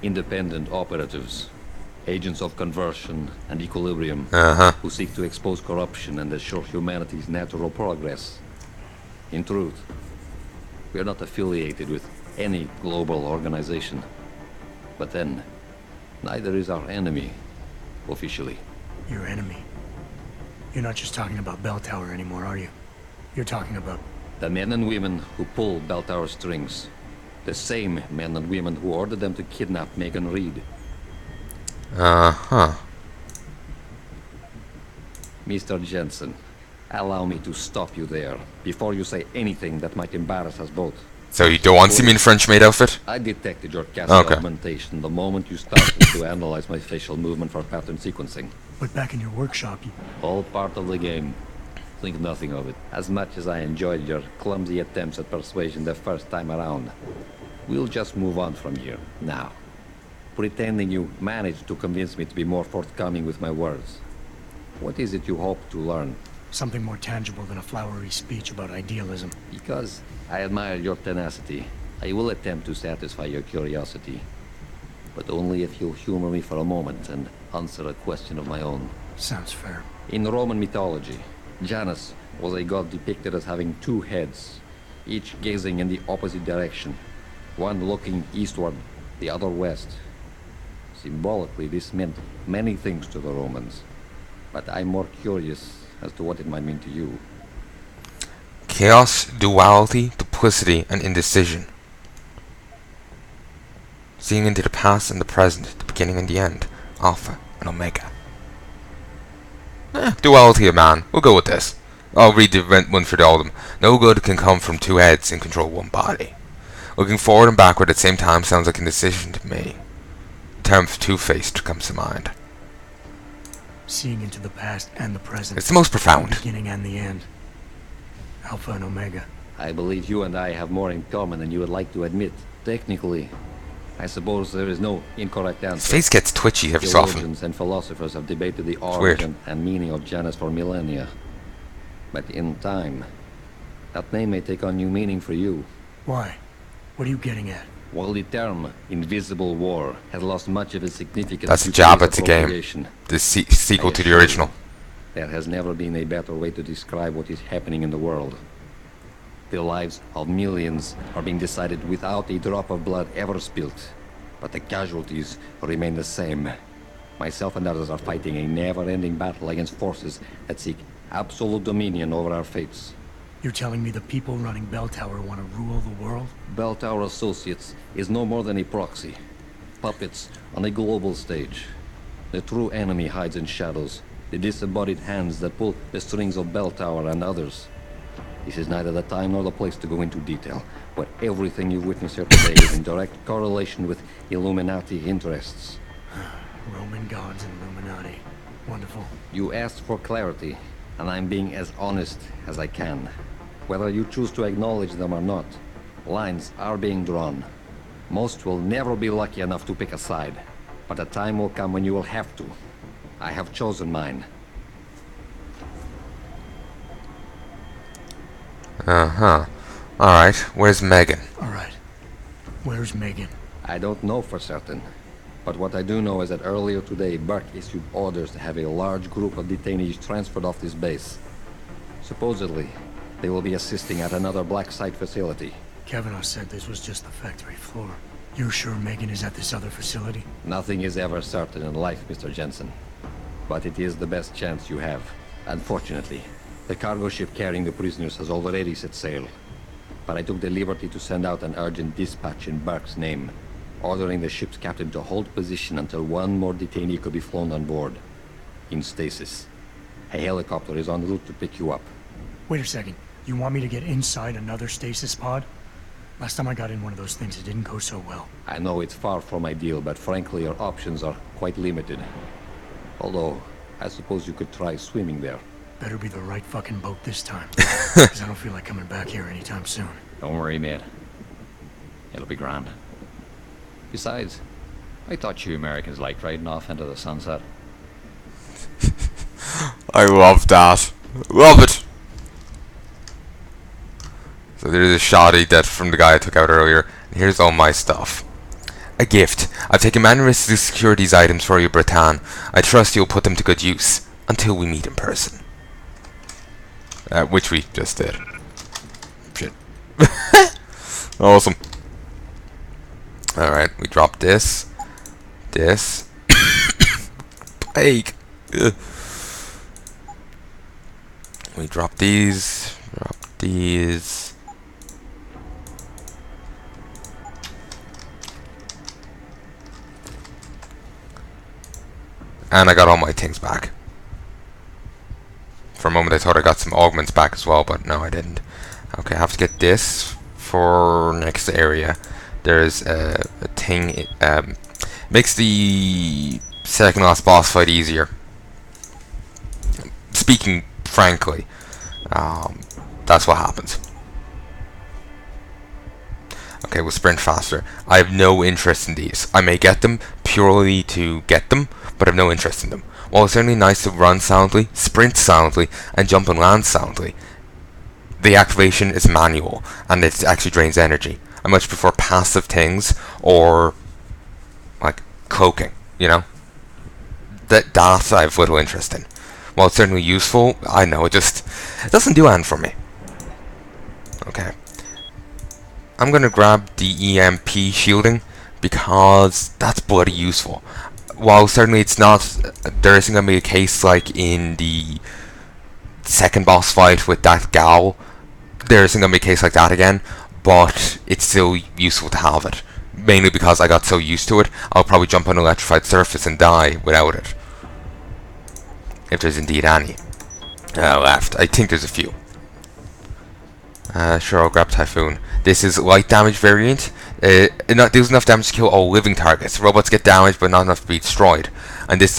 Independent operatives, agents of conversion and equilibrium, who seek to expose corruption and assure humanity's natural progress. In truth, we are not affiliated with any global organization. But then, neither is our enemy, officially. Your enemy? You're not just talking about Bell Tower anymore, are you? You're talking about... The men and women who pull Bell Tower strings. The same men and women who ordered them to kidnap Megan Reed. Mr. Jensen, allow me to stop you there, before you say anything that might embarrass us both. So you don't want to see me in a French maid outfit? I detected your casting augmentation the moment you started to analyze my facial movement for pattern sequencing. But back in your workshop, you... All part of the game. Think nothing of it. As much as I enjoyed your clumsy attempts at persuasion the first time around, we'll just move on from here, now. Pretending you managed to convince me to be more forthcoming with my words. What is it you hope to learn? Something more tangible than a flowery speech about idealism. Because I admire your tenacity, I will attempt to satisfy your curiosity. But only if you'll humor me for a moment and answer a question of my own. Sounds fair. In Roman mythology, Janus was a god depicted as having two heads, each gazing in the opposite direction, one looking eastward, the other west. Symbolically, this meant many things to the Romans, but I'm more curious as to what it might mean to you. Chaos, duality, duplicity, and indecision. Seeing into the past and the present, the beginning and the end, Alpha and Omega. Duality of man. We'll go with this. I'll read the one for all of them. No good can come from two heads and control one body. Looking forward and backward at the same time sounds like indecision to me. The term two-faced comes to mind. Seeing into the past and the present. It's the most profound. The beginning and the end. Alpha and Omega. I believe you and I have more in common than you would like to admit. Technically, I suppose there is no incorrect answer. His face gets twitchy every so often. Theologians and philosophers have debated the origin and meaning of Janus for millennia. But in time, that name may take on new meaning for you. Why? What are you getting at? While the term invisible war has lost much of its significance, that's a jab at the game. The sequel to the original. There has never been a better way to describe what is happening in the world. The lives of millions are being decided without a drop of blood ever spilt, but the casualties remain the same. Myself and others are fighting a never-ending battle against forces that seek absolute dominion over our fates. You're telling me the people running Bell Tower want to rule the world? Bell Tower Associates is no more than a proxy. Puppets on a global stage. The true enemy hides in shadows. The disembodied hands that pull the strings of Bell Tower and others. This is neither the time nor the place to go into detail, but everything you witness here today is in direct correlation with Illuminati interests. Roman gods and Illuminati. Wonderful. You asked for clarity, and I'm being as honest as I can. Whether you choose to acknowledge them or not, lines are being drawn. Most will never be lucky enough to pick a side, but a time will come when you will have to. I have chosen mine. Alright, where's Megan? Alright. Where's Megan? I don't know for certain. But what I do know is that earlier today, Burke issued orders to have a large group of detainees transferred off this base. Supposedly, they will be assisting at another black site facility. Kavanaugh said this was just the factory floor. You're sure Megan is at this other facility? Nothing is ever certain in life, Mr. Jensen. But it is the best chance you have. Unfortunately, the cargo ship carrying the prisoners has already set sail. But I took the liberty to send out an urgent dispatch in Burke's name, ordering the ship's captain to hold position until one more detainee could be flown on board. In stasis. A helicopter is en route to pick you up. Wait a second. You want me to get inside another stasis pod? Last time I got in one of those things, it didn't go so well. I know it's far from ideal, but frankly, your options are quite limited. Although, I suppose you could try swimming there. Better be the right fucking boat this time. Because I don't feel like coming back here anytime soon. Don't worry, mate. It'll be grand. Besides, I thought you Americans liked riding off into the sunset. I love that. Love it! So there's a shoddy that from the guy I took out earlier. And here's all my stuff. A gift. I've taken many risks to secure these items for you, Bretan. I trust you'll put them to good use until we meet in person. Which we just did. Shit. Awesome. Alright, we drop this. This. Plague. Ugh. We drop these. Drop these. And I got all my things back. For a moment I thought I got some augments back as well, but no I didn't. Okay, I have to get this for next area. There's a thing, it makes the second last boss fight easier. Speaking frankly, that's what happens. Okay, we'll sprint faster. I have no interest in these. I may get them purely to get them, but I have no interest in them. While it's certainly nice to run soundly, sprint soundly, and jump and land soundly, the activation is manual, and it actually drains energy. I much prefer passive things, or like cloaking, you know? That I have little interest in. While it's certainly useful, I know it doesn't do anything for me. Okay. I'm gonna grab the EMP shielding because that's bloody useful. While certainly it's not, there isn't gonna be a case like in the second boss fight with that gal. There isn't gonna be a case like that again, but it's still useful to have it. Mainly because I got so used to it, I'll probably jump on an electrified surface and die without it. If there's indeed any left. I think there's a few. Sure, I'll grab Typhoon. This is light damage variant. Deals enough damage to kill all living targets. Robots get damaged, but not enough to be destroyed. And this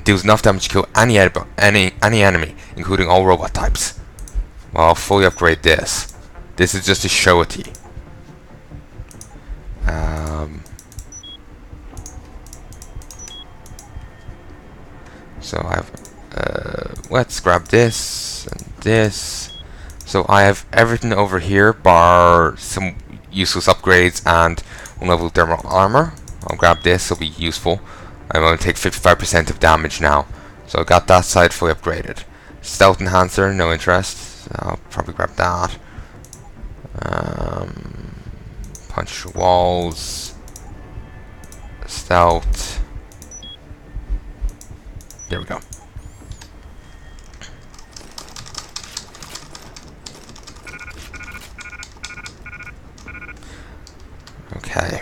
deals enough damage to kill any enemy, including all robot types. Well, I'll fully upgrade this. This is just to show it to you. So I have. Let's grab this and this. So I have everything over here, bar some useless upgrades and 1 level thermal armor. I'll grab this, it'll be useful. I'm going to take 55% of damage now. So I got that side fully upgraded. Stealth enhancer, no interest. I'll probably grab that. Punch walls. Stealth. There we go. Okay.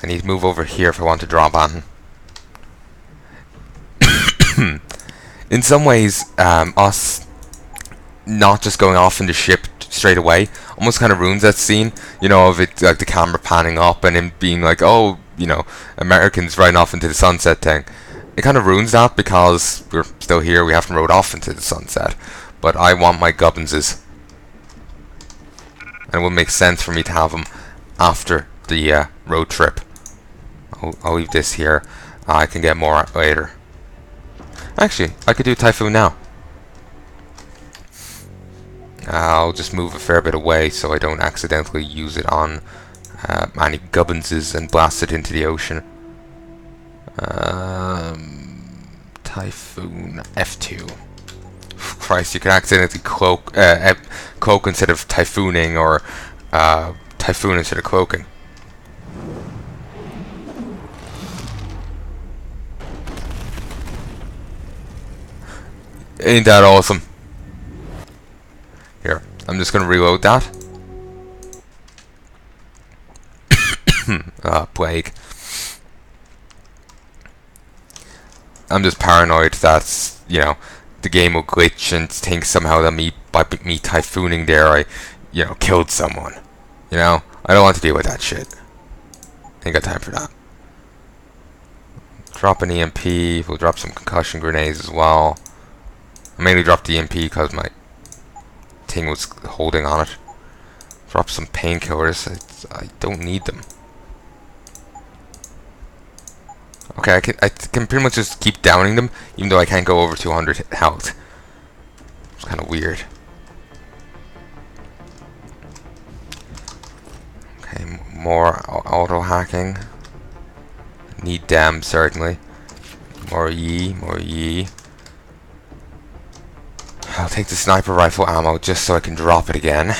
I need to move over here if I want to drop on. In some ways, us not just going off in the ship straight away almost kind of ruins that scene, you know, of it, like the camera panning up and him being like, oh, you know, Americans riding off into the sunset thing. It kind of ruins that because we're still here, we haven't rode off into the sunset. But I want my gubbinses. And it would make sense for me to have them after the road trip. I'll leave this here. I can get more later. Actually, I could do Typhoon now. I'll just move a fair bit away so I don't accidentally use it on any gubbinses and blast it into the ocean. Typhoon F2. Christ, you can accidentally cloak instead of typhooning, or typhoon instead of cloaking. Ain't that awesome? Here, I'm just gonna reload that. Plague. I'm just paranoid that, you know, the game will glitch and think somehow that by me typhooning there, I, you know, killed someone. You know, I don't want to deal with that shit. Ain't got time for that. Drop an EMP. We'll drop some concussion grenades as well. I mainly dropped the EMP because my thing was holding on it. Drop some painkillers. I don't need them. Okay, I can pretty much just keep downing them, even though I can't go over 200 health. It's kind of weird. More auto hacking. Need them certainly. More ye, more ye. I'll take the sniper rifle ammo just so I can drop it again.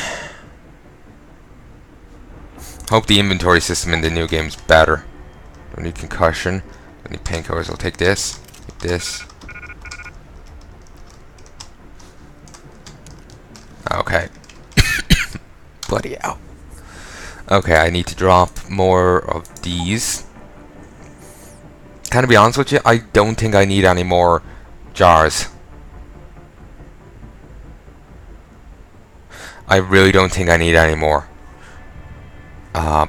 Hope the inventory system in the new game's better. Don't need concussion. Don't need painkillers. I'll take this. Take this. Okay. Bloody hell. Okay, I need to drop more of these. Can I be honest with you? I don't think I need any more jars. I really don't think I need any more.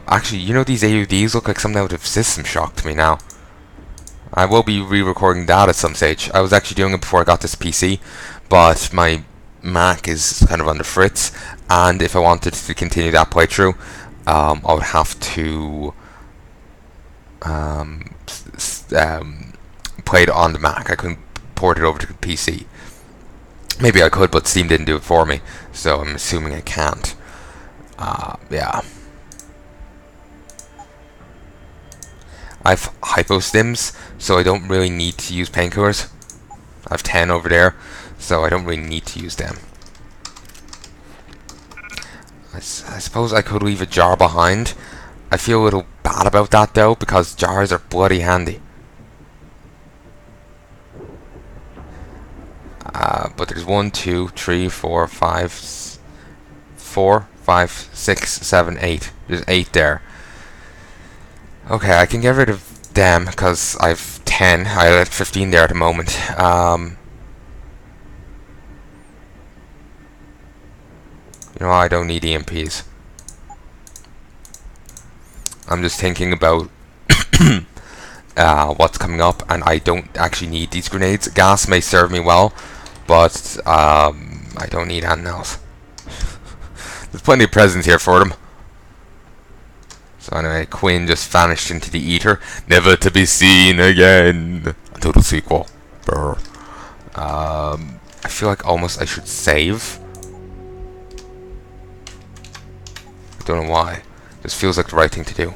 Actually, you know, these AUDs look like something out of System Shock to me now. I will be re-recording that at some stage. I was actually doing it before I got this PC, but my Mac is kind of under fritz, and if I wanted to continue that playthrough, I would have to play it on the Mac. I couldn't port it over to the PC. Maybe I could, but Steam didn't do it for me, so I'm assuming I can't. Yeah. I've hypostims, so I don't really need to use painkillers. I have 10 over there, so I don't really need to use them. I suppose I could leave a jar behind. I feel a little bad about that though, because jars are bloody handy. But there's 1, 2, 3, 4, 5, 4, 5, 6, 7, 8. There's 8 there. Okay, I can get rid of them because I've 10. I have 15 there at the moment. You know, I don't need EMPs. I'm just thinking about what's coming up, and I don't actually need these grenades. Gas may serve me well, but I don't need anything else. There's plenty of presents here for them. So anyway, Quinn just vanished into the ether, never to be seen again until the sequel. Brr. I feel like almost I should save. I don't know why. This feels like the right thing to do.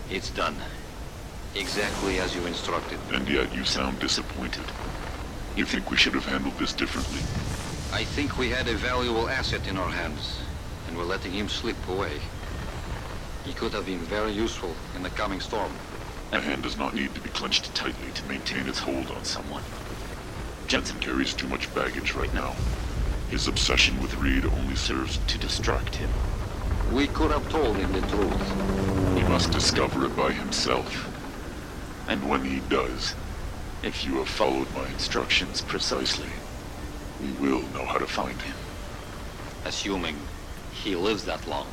It's done. Exactly as you instructed. And yet you sound disappointed. You think we should have handled this differently? I think we had a valuable asset in our hands, and we're letting him slip away. He could have been very useful in the coming storm. A hand does not need to be clenched tightly to maintain its hold on someone. Jensen carries too much baggage right now. His obsession with Reed only serves to distract him. We could have told him the truth. He must discover it by himself. And when he does, if you have followed my instructions precisely, we will know how to find him. Assuming he lives that long.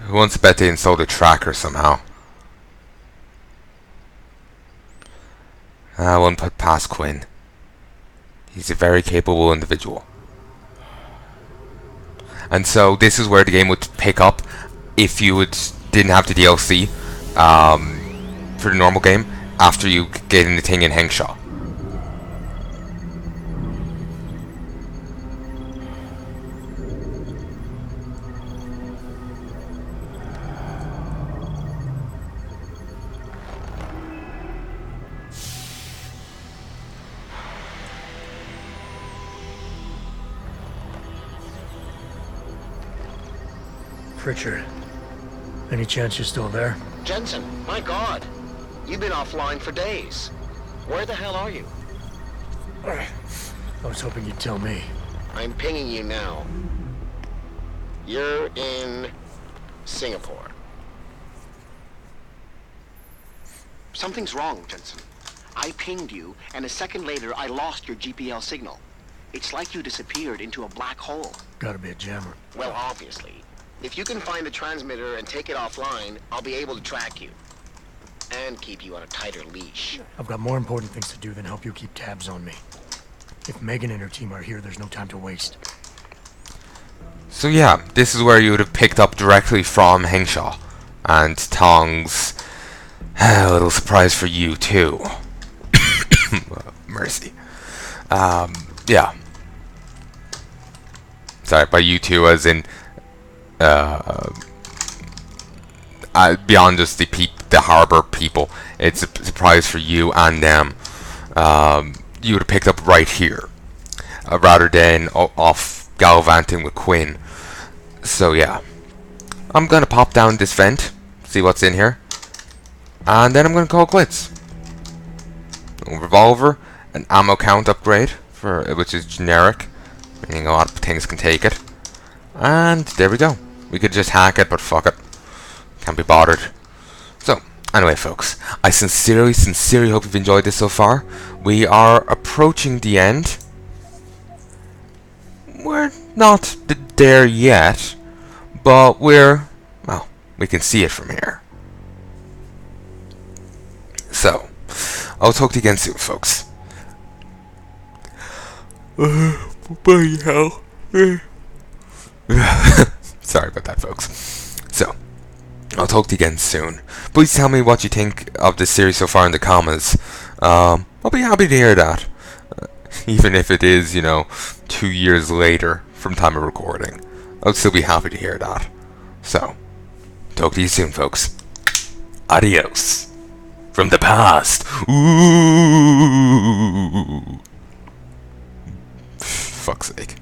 Who wants to bet they installed a tracker somehow? I won't put past Quinn. He's a very capable individual. And so this is where the game would pick up if you didn't have the DLC for the normal game after you get in the thing in Hengshaw. Pritchard, any chance you're still there? Jensen, my God. You've been offline for days. Where the hell are you? I was hoping you'd tell me. I'm pinging you now. You're in Singapore. Something's wrong, Jensen. I pinged you, and a second later I lost your GPL signal. It's like you disappeared into a black hole. Gotta be a jammer. Well, obviously. If you can find the transmitter and take it offline, I'll be able to track you. And keep you on a tighter leash. I've got more important things to do than help you keep tabs on me. If Megan and her team are here, there's no time to waste. So yeah, this is where you would have picked up directly from Hengshaw. And Tong's a little surprise for you too. Mercy. Yeah. sorry, by you two as in beyond just the harbor people. It's a surprise for you and them. You would have picked up right here, rather than off gallivanting with Quinn. So yeah, I'm gonna pop down this vent, see what's in here, and then I'm gonna call quits. A revolver, an ammo count upgrade which is generic, meaning a lot of things can take it, and there we go. We could just hack it, but fuck it, can't be bothered. So anyway, folks, I sincerely hope you've enjoyed this so far. We are approaching the end. We're not there yet, but well, we can see it from here. So, I'll talk to you again soon, folks. Bloody hell. Sorry about that, folks. So, I'll talk to you again soon. Please tell me what you think of this series so far in the comments. I'll be happy to hear that. Even if it is, 2 years later from time of recording. I'll still be happy to hear that. So, talk to you soon, folks. Adios. From the past. Ooh. Fuck's sake.